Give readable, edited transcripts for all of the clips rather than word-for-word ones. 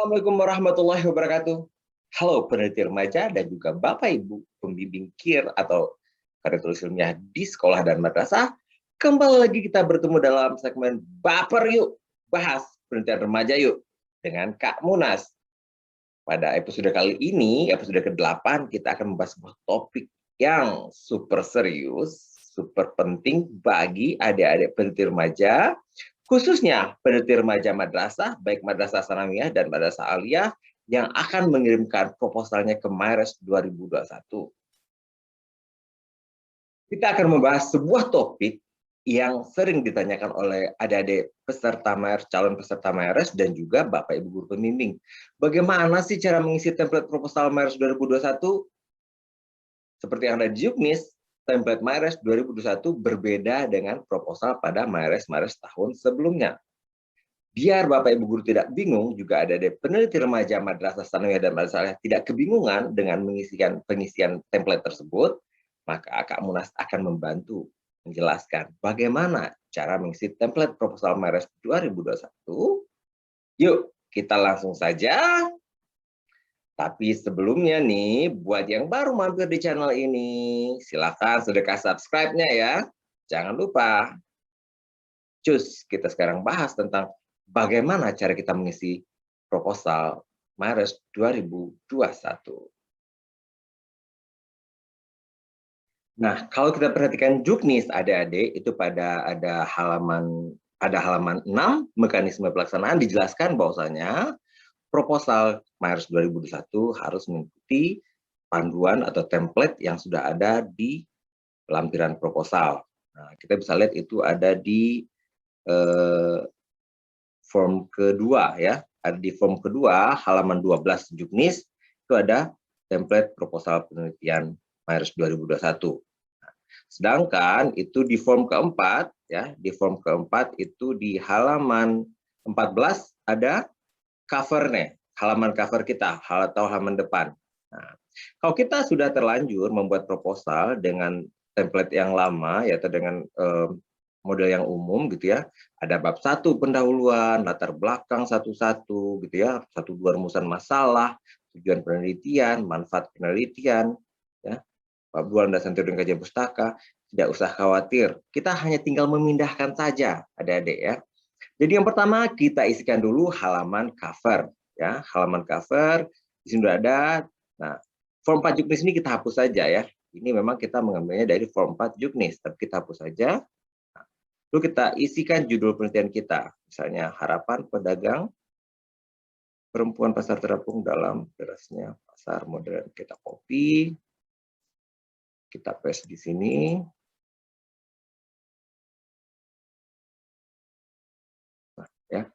Assalamualaikum warahmatullahi wabarakatuh. Halo peneliti remaja dan juga Bapak Ibu pembimbing KIR atau karya tulis ilmiah di sekolah dan madrasah. Kembali lagi kita bertemu dalam segmen Baper Yuk, bahas penelitian remaja yuk dengan Kak Munas. Pada episode kali ini, episode ke-8, kita akan membahas sebuah topik yang super serius, super penting bagi adik-adik peneliti remaja, khususnya peneliti remaja madrasah, baik madrasah sanawiyah dan madrasah aliyah, yang akan mengirimkan proposalnya ke Mares 2021. Kita akan membahas sebuah topik yang sering ditanyakan oleh adik-adik peserta Mares, calon peserta Mares, dan juga Bapak Ibu guru pembimbing. Bagaimana sih cara mengisi template proposal Mares 2021? Seperti yang ada di Juknis, template Mares 2021 berbeda dengan proposal pada Mares-Mares tahun sebelumnya. Biar Bapak Ibu guru tidak bingung, juga ada peneliti remaja madrasah sanawiyah dan madrasah aliyah tidak kebingungan dengan pengisian template tersebut, maka Kak Munas akan membantu menjelaskan bagaimana cara mengisi template proposal Mares 2021. Yuk, kita langsung saja. Tapi sebelumnya nih, buat yang baru mampir di channel ini, silakan sedekah subscribe-nya ya. Jangan lupa. Cus, kita sekarang bahas tentang bagaimana cara kita mengisi proposal Maret 2021. Nah, kalau kita perhatikan Juknis adik-adik itu ada halaman 6 mekanisme pelaksanaan dijelaskan bahwasanya proposal Maret 2021 harus mengikuti panduan atau template yang sudah ada di lampiran proposal. Nah, kita bisa lihat itu ada di form kedua ya. Ada di form kedua halaman 12 Juknis itu ada template proposal penelitian Maret 2021. Sedangkan itu di form keempat ya, di form keempat itu di halaman 14 ada covernya, halaman cover kita atau halaman depan. Nah, kalau kita sudah terlanjur membuat proposal dengan template yang lama ya, atau dengan model yang umum gitu ya, ada bab 1 pendahuluan, latar belakang satu-satu gitu ya, 1-2 rumusan masalah, tujuan penelitian, manfaat penelitian ya. Bab 2 landasan teori dan kajian pustaka, tidak usah khawatir. Kita hanya tinggal memindahkan saja, adik-adik ya. Jadi yang pertama kita isikan dulu halaman cover ya, halaman cover di sini sudah ada. Nah, form 4 Juknis ini kita hapus saja ya. Ini memang kita mengambilnya dari form 4 Juknis, tapi kita hapus saja. Nah, lalu kita isikan judul penelitian kita, misalnya harapan pedagang perempuan pasar terapung dalam derasnya pasar modern. Kita copy, kita paste di sini. Nah, ya.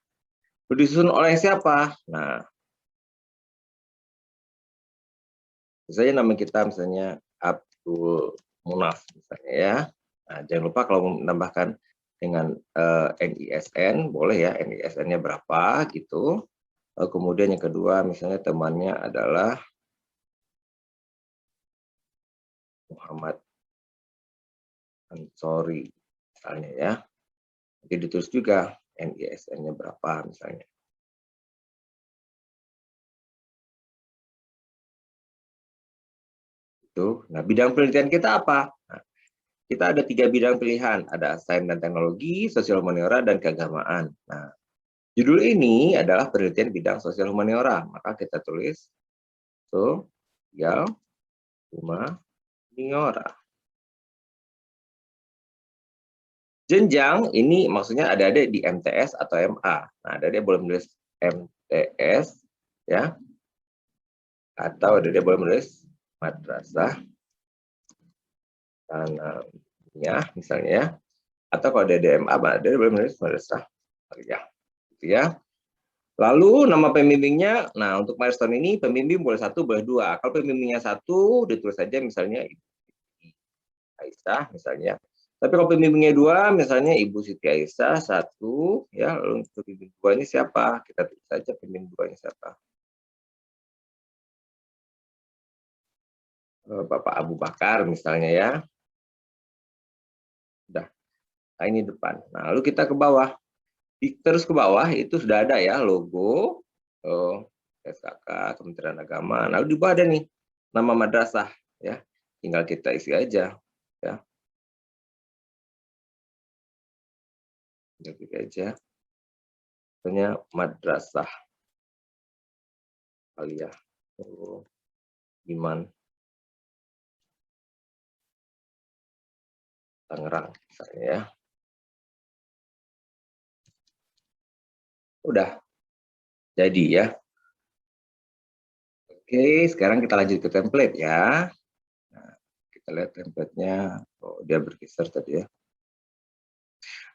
Disusun oleh siapa? Nah, misalnya nama kita misalnya Abdul Munaf misalnya ya. Nah, jangan lupa kalau menambahkan dengan NISN boleh ya, NISN-nya berapa gitu. Kemudian yang kedua misalnya temannya adalah Muhammad Ansori misalnya ya. Jadi ditulis juga NISN-nya berapa misalnya. Itu. Nah, bidang penelitian kita apa? Nah, kita ada 3 bidang pilihan, ada sains dan teknologi, sosial humaniora, dan keagamaan. Nah, judul ini adalah penelitian bidang sosial humaniora, maka kita tulis sosial humaniora. Jenjang ini maksudnya ada di MTS atau MA. Nah, ada boleh menulis MTS ya, atau ada boleh menulis madrasah sanawiyah misalnya ya, atau kalau ada DMA ada boleh menulis madrasah aliyah gitu ya. Lalu nama pembimbingnya, nah untuk milestone ini pembimbing boleh 1 boleh 2. Kalau pembimbingnya 1 ditulis saja misalnya Ibu Aisyah misalnya. Tapi kalau pembimbingnya 2 misalnya Ibu Siti Aisyah 1 ya, lalu untuk pembimbing 2 ini siapa? Kita tulis saja pembimbing 2 ini siapa. Bapak Abu Bakar misalnya ya. Udah. Nah, ini depan. Nah, lalu kita ke bawah. Terus ke bawah itu sudah ada ya logo SKK, Kementerian Agama. Nah, di bawah ada nih nama madrasah, ya. Tinggal kita isi aja, ya. Tinggal klik aja. Misalnya madrasah Aliyah Iman Tangerang, misalnya ya. Udah jadi ya. Oke, sekarang kita lanjut ke template ya. Nah, kita lihat template-nya. Oh, dia bergeser tadi ya.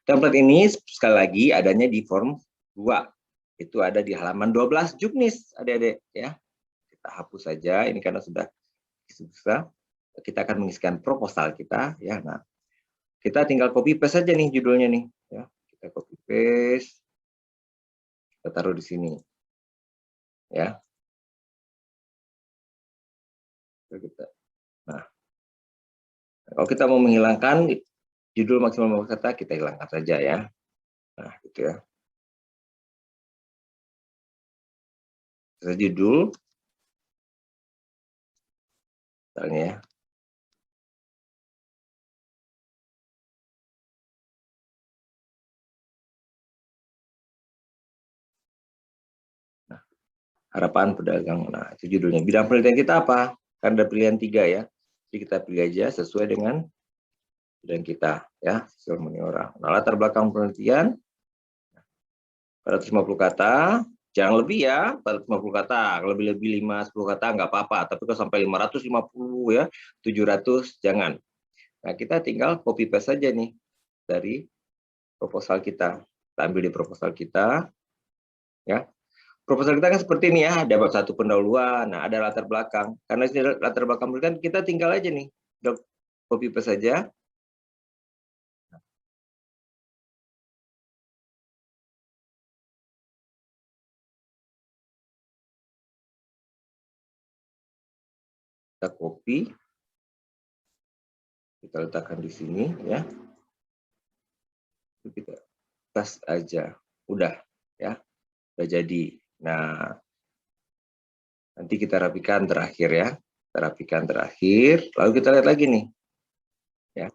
Template ini sekali lagi adanya di form 2. Itu ada di halaman 12 Juknis, adik-adik ya. Kita hapus saja ini karena sudah bisa. Kita akan mengisikan proposal kita ya. Nah, kita tinggal copy paste saja nih judulnya nih ya. Kita copy paste. Kita taruh di sini. Ya. Nah, kalau kita mau menghilangkan judul maksimal kata, kita hilangkan saja ya. Nah, gitu ya. Judul, misalnya ya. Nah, harapan pedagang. Nah, itu judulnya. Bidang penelitian kita apa? Kan ada pilihan 3 ya. Jadi kita pilih aja sesuai dengan bidang kita ya, sesuai orang. Nah, latar belakang penelitian 450 kata, jangan lebih ya, 450 kata, lebih-lebih 5-10 kata nggak apa-apa, tapi kalau sampai 550 ya, 700 jangan. Nah, kita tinggal copy paste saja nih dari proposal kita. Kita ambil di proposal kita ya. Proposal kita kan seperti ini ya, ada bab 1 pendahuluan, nah ada latar belakang. Karena ini latar belakang kan kita tinggal aja nih, copy paste saja. Kita copy, kita letakkan di sini ya. Kita paste aja, udah ya, udah jadi. Nah, nanti kita rapikan terakhir ya, kita rapikan terakhir, lalu kita lihat lagi nih ya,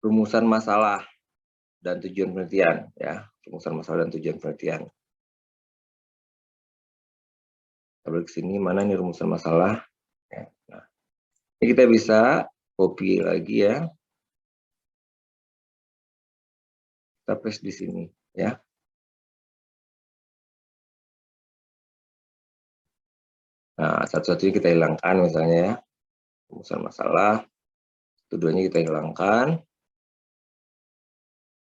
rumusan masalah dan tujuan penelitian ya, rumusan masalah dan tujuan penelitian. Kita balik ke sini, mana nih rumusan masalah ya. Nah, ini kita bisa copy lagi ya, kita paste di sini ya. Nah, satu-satunya kita hilangkan misalnya ya, rumusan masalah, tujuannya kita hilangkan.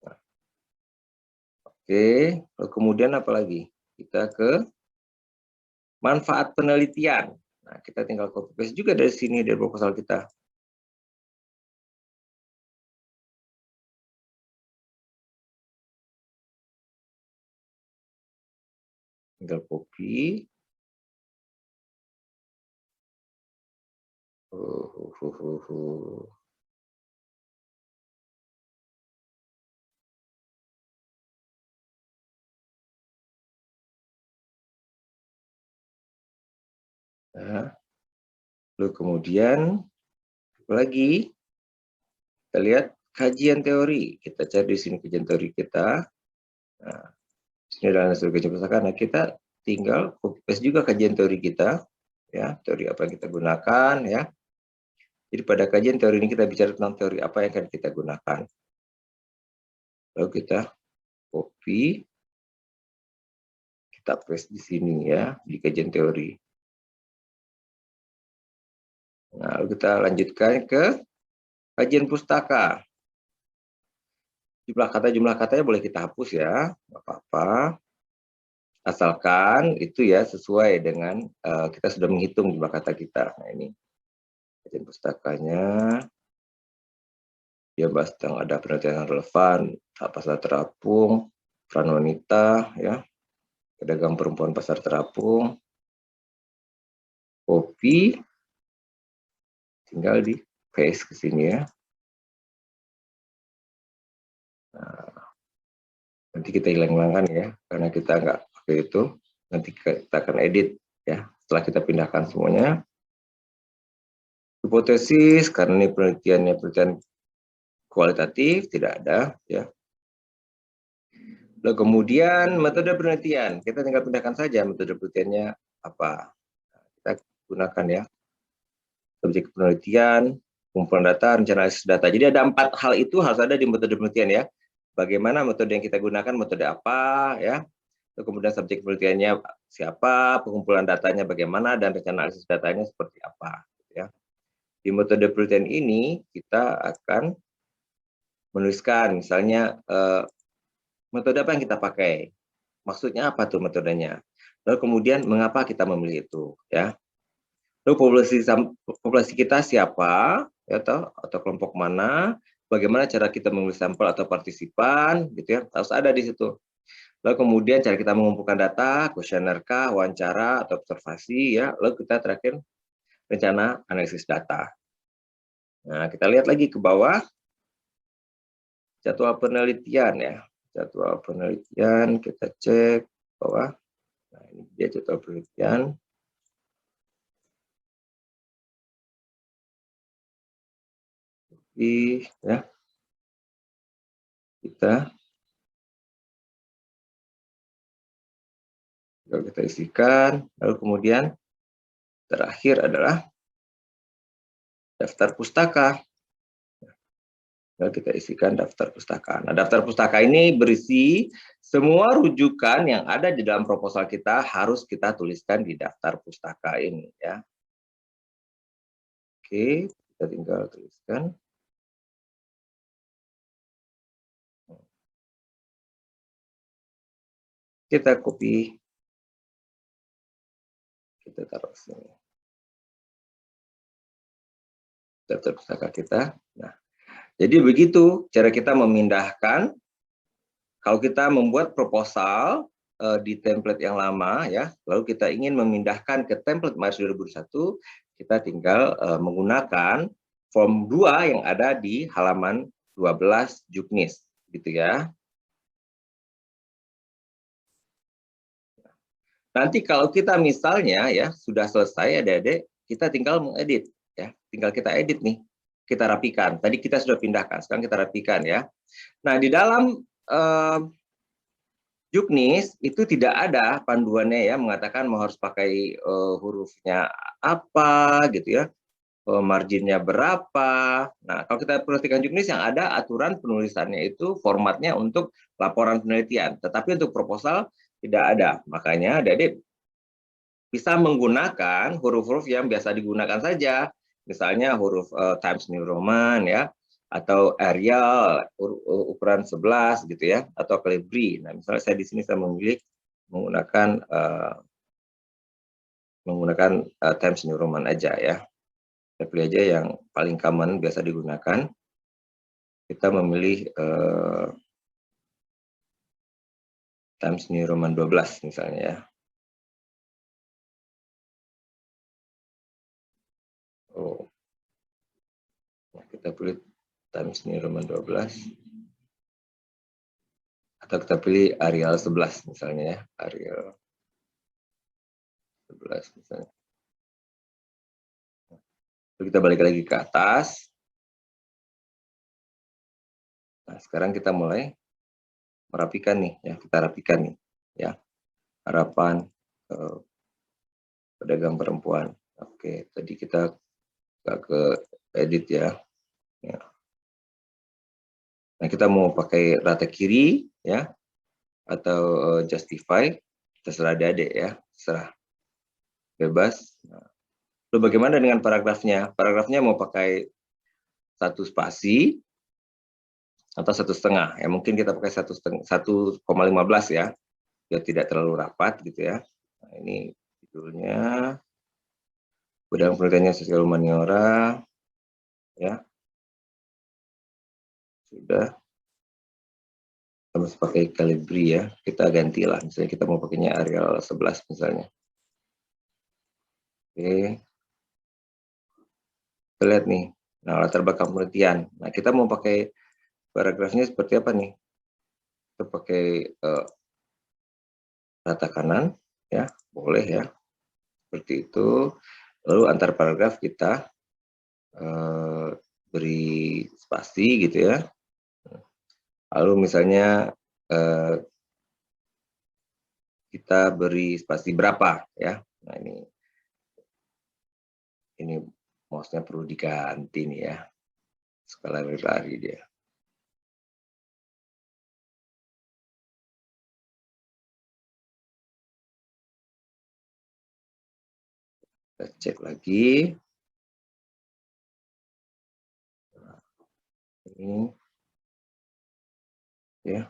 Nah, oke, lalu kemudian apa lagi? Kita ke manfaat penelitian. Nah, kita tinggal copy paste juga dari sini, dari proposal kita. Tinggal copy. Nah, lalu kemudian lagi kita lihat kajian teori. Kita cari di sini kajian teori kita. Nah, sini adalah hasil kajian pustaka. Nah, kita tinggal copy paste juga kajian teori kita, ya, teori apa yang kita gunakan, ya. Jadi pada kajian teori ini kita bicara tentang teori apa yang akan kita gunakan. Lalu kita copy, kita paste di sini ya, di kajian teori. Nah, lalu kita lanjutkan ke kajian pustaka. Jumlah katanya boleh kita hapus ya, nggak apa-apa. Asalkan itu ya sesuai dengan kita sudah menghitung jumlah kata kita. Nah, ini kajian pustakanya. Dia bahas tentang ada penelitian yang relevan, pasar terapung, peran wanita, ya, pedagang perempuan pasar terapung, kopi, tinggal di paste ke sini ya. Nah, Nanti kita hilang-hilangkan ya, karena kita nggak pakai itu. Nanti kita akan edit ya, setelah kita pindahkan semuanya. Hipotesis, karena ini penelitian kualitatif, tidak ada ya. Lalu kemudian metode penelitian, kita tinggal pindahkan saja metode penelitiannya apa. Kita gunakan ya, subjek penelitian, kumpulan data, rencana analisis data. Jadi ada 4 hal itu harus ada di metode penelitian ya. Bagaimana metode yang kita gunakan, metode apa ya. Lalu kemudian subjek penelitiannya siapa, pengumpulan datanya bagaimana, dan rencana analisis datanya seperti apa. Ya. Di metode penelitian ini kita akan menuliskan misalnya metode apa yang kita pakai, maksudnya apa tuh metodenya, lalu kemudian mengapa kita memilih itu ya. Lalu populasi kita siapa ya, atau kelompok mana, bagaimana cara kita memilih sampel atau partisipan gitu ya, harus ada di situ. Lalu kemudian cara kita mengumpulkan data, kuesioner kah, wawancara atau observasi ya, lalu kita terakhir rencana analisis data. Nah, kita lihat lagi ke bawah, jadwal penelitian ya. Jadwal penelitian kita cek bawah. Nah, ini dia jadwal penelitian. Ya. Kita isikan, lalu kemudian terakhir adalah daftar pustaka. Lalu kita isikan daftar pustaka. Nah, daftar pustaka ini berisi semua rujukan yang ada di dalam proposal kita harus kita tuliskan di daftar pustaka ini ya. Oke, kita tinggal tuliskan. Kita copy, kita taruh sini. Daftar pustaka kita. Nah, jadi begitu cara kita memindahkan. Kalau kita membuat proposal di template yang lama ya, lalu kita ingin memindahkan ke template Maris 2021, kita tinggal menggunakan form 2 yang ada di halaman 12 Juknis gitu ya. Nanti kalau kita misalnya ya sudah selesai adik-adik, kita tinggal mengedit ya, tinggal kita edit nih, kita rapikan. Tadi kita sudah pindahkan, sekarang kita rapikan ya. Nah, di dalam Juknis itu tidak ada panduannya ya, mengatakan mau harus pakai hurufnya apa gitu ya, marginnya berapa. Nah, kalau kita perhatikan Juknis yang ada aturan penulisannya itu formatnya untuk laporan penelitian, tetapi untuk proposal tidak ada. Makanya adik-adik bisa menggunakan huruf-huruf yang biasa digunakan saja, misalnya huruf Times New Roman ya, atau Arial ukuran 11 gitu ya, atau Calibri. Nah, misalnya saya di sini saya memilih menggunakan Times New Roman aja ya. Saya pilih aja yang paling common biasa digunakan. Kita memilih Times New Roman 12 misalnya ya. Oh. Nah, kita pilih Times New Roman 12. Atau kita pilih Arial 11 misalnya ya, Arial 11 misalnya. Lalu kita balik lagi ke atas. Nah, sekarang kita mulai merapikan nih ya, kita rapikan nih ya. Harapan pedagang perempuan. Oke, tadi kita ke edit ya. Ya. Nah, kita mau pakai rata kiri ya atau justify, terserah adik ya, terserah, bebas. Nah, lalu bagaimana dengan paragrafnya? Paragrafnya mau pakai 1 spasi atau 1,5 ya, mungkin kita pakai 1,15 ya, biar tidak terlalu rapat gitu ya. Nah, ini judulnya bidang penelitiannya sosial humaniora ya, sudah. Harus pakai Calibri ya, kita gantilah, misalnya kita mau pakainya Arial 11 misalnya. Oke, kita lihat nih, nah latar belakang penelitian. Nah, kita mau pakai paragrafnya seperti apa nih? kita pakai rata kanan, ya boleh ya, seperti itu. Lalu antar paragraf kita beri spasi gitu ya. Lalu misalnya kita beri spasi berapa ya. Nah ini mouse-nya perlu diganti nih ya, skala lari dia. Kita cek lagi. Ini ya.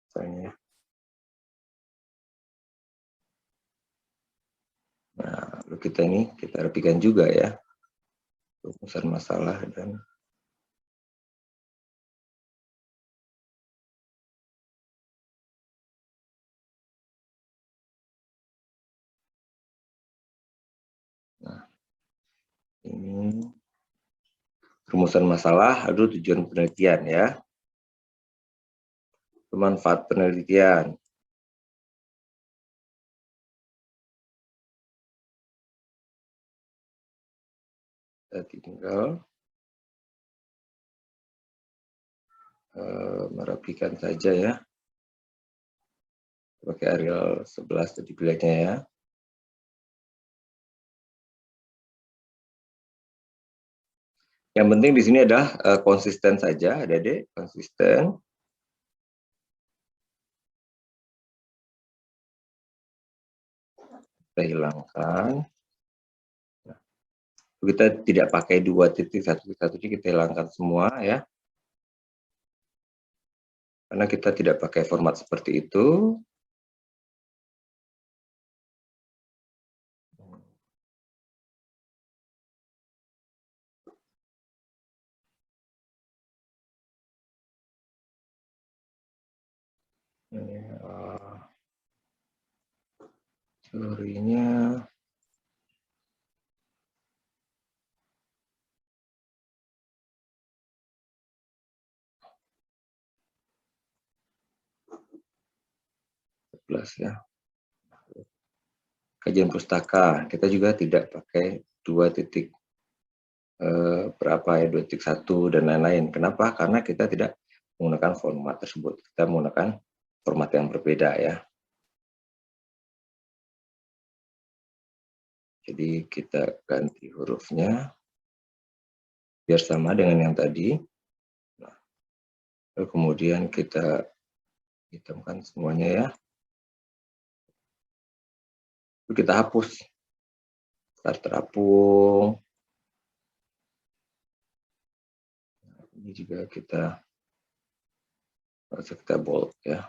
Misalnya. Nah, lalu kita rapikan juga ya, rumusan masalah dan ini rumusan masalah, aduh tujuan penelitian ya, manfaat penelitian. Kita tinggal merapikan saja ya, pakai Arial 11 tadi pilihannya ya. Yang penting di sini adalah konsisten saja, Adik-adik, konsisten. Kita hilangkan. Nah, kita tidak pakai 2.1.1, kita hilangkan semua ya. Karena kita tidak pakai format seperti itu. Ini teorinya ya. Kajian pustaka kita juga tidak pakai 2 berapa ya, 2.1 dan lain-lain. Kenapa? Karena kita tidak menggunakan format tersebut, kita menggunakan format yang berbeda ya. Jadi kita ganti hurufnya biar sama dengan yang tadi. Nah, kemudian kita hitamkan semuanya ya. Lalu kita hapus. Start terapung. Ini juga kita bold ya.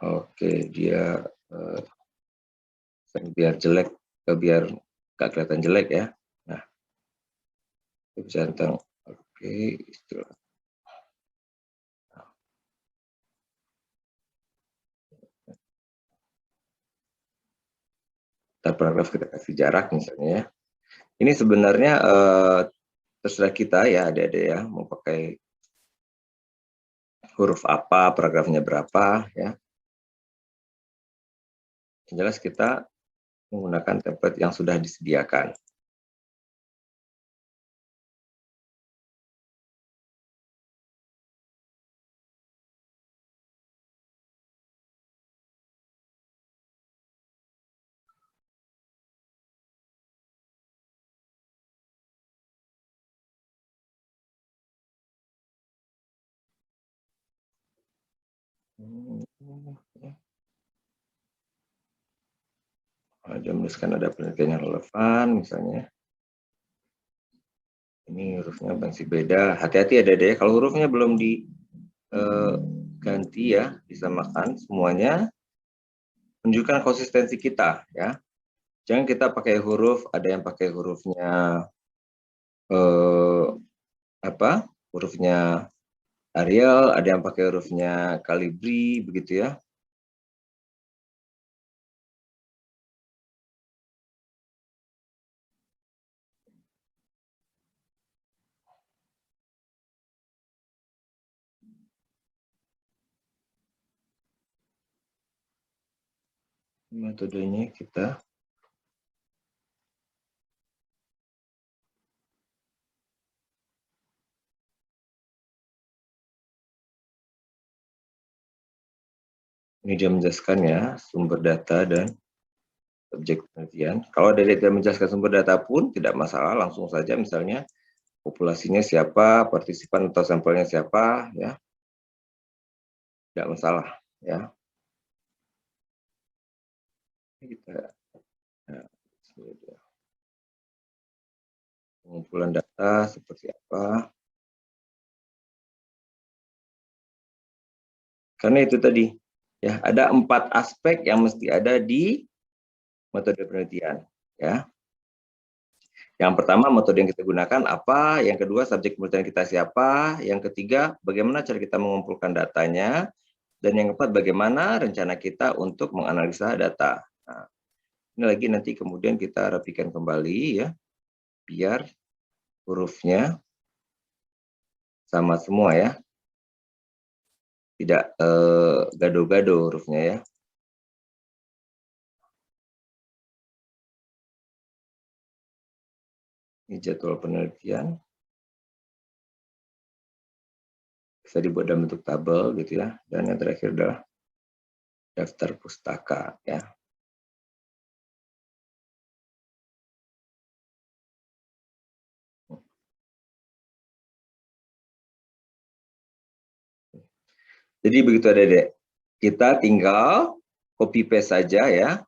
Oke, dia biar jelek, biar nggak kelihatan jelek ya. Nah, bisa tentang oke istilah. Paragraf kita kasih jarak misalnya ya. Ini sebenarnya terserah kita ya, adik-adik ya, mau pakai huruf apa, paragrafnya berapa ya. Yang jelas kita menggunakan template yang sudah disediakan. Dia menuliskan ada penelitian yang relevan misalnya. Ini hurufnya masih beda. Hati-hati ya Dede, kalau hurufnya belum diganti ya, disamakan semuanya, menunjukkan konsistensi kita ya. Jangan kita pakai huruf, ada yang pakai hurufnya hurufnya Arial, ada yang pakai hurufnya Calibri, begitu ya. Metodenya kita ini dia menjelaskan ya, sumber data dan objek penelitian. Kalau dari tidak menjelaskan sumber data pun tidak masalah, langsung saja misalnya populasinya siapa, partisipan atau sampelnya siapa, ya tidak masalah ya. Kita pengumpulan data seperti apa. Karena itu tadi ya, ada 4 aspek yang mesti ada di metode penelitian ya. Yang pertama, metode yang kita gunakan apa, yang kedua, subjek penelitian kita siapa, yang ketiga, bagaimana cara kita mengumpulkan datanya, dan yang keempat, bagaimana rencana kita untuk menganalisa data. Nah, ini lagi nanti kemudian kita rapikan kembali ya, biar hurufnya sama semua ya, tidak gado-gado hurufnya ya. Ini jadwal penelitian. Bisa dibuat dalam bentuk tabel gitu ya. Dan yang terakhir adalah daftar pustaka ya. Jadi begitu Adek, kita tinggal copy paste saja ya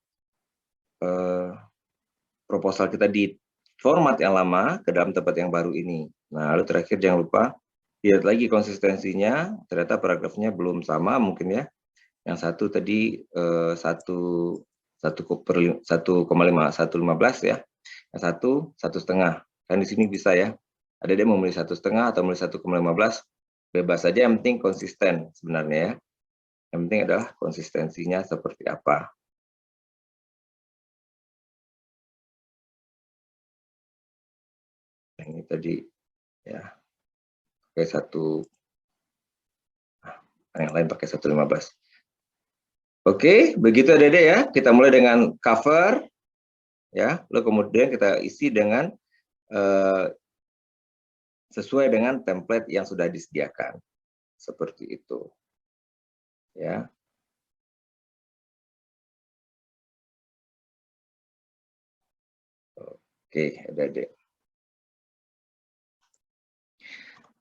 proposal kita di format yang lama ke dalam tempat yang baru ini. Nah, lalu terakhir jangan lupa lihat lagi konsistensinya, ternyata paragrafnya belum sama mungkin ya. Yang satu tadi 1,15 ya, yang satu 1,5. Kan di sini bisa ya. Ada dia mau memilih 1,5 atau memilih 1,15, bebas saja, yang penting konsisten sebenarnya ya. Yang penting adalah konsistensinya seperti apa. Ini tadi ya, pakai yang lain pakai 1,15. Oke, begitu Dede ya. Kita mulai dengan cover ya, lalu kemudian kita isi dengan sesuai dengan template yang sudah disediakan. Seperti itu. Ya. Oke, Dede.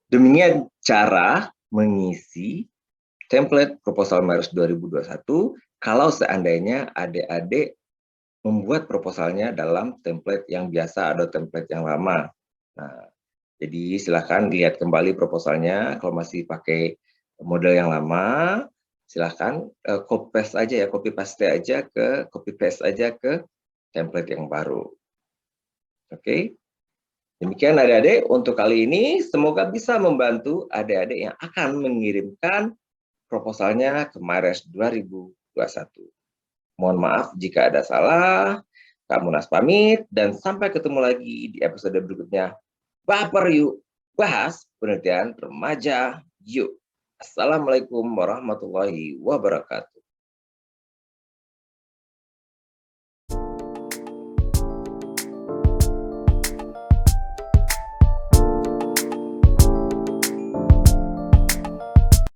Demikian cara mengisi template proposal MAIRS 2021 kalau seandainya adik-adik membuat proposalnya dalam template yang biasa atau template yang lama. Nah, jadi silahkan lihat kembali proposalnya. Kalau masih pakai model yang lama, silahkan copy paste aja ke template yang baru. Oke. Demikian adik-adik untuk kali ini, semoga bisa membantu adik-adik yang akan mengirimkan proposalnya ke MAIRS 2021. Mohon maaf jika ada salah. Kak Munas pamit, dan sampai ketemu lagi di episode berikutnya. Baper yuk, bahas penelitian remaja yuk. Assalamualaikum warahmatullahi wabarakatuh.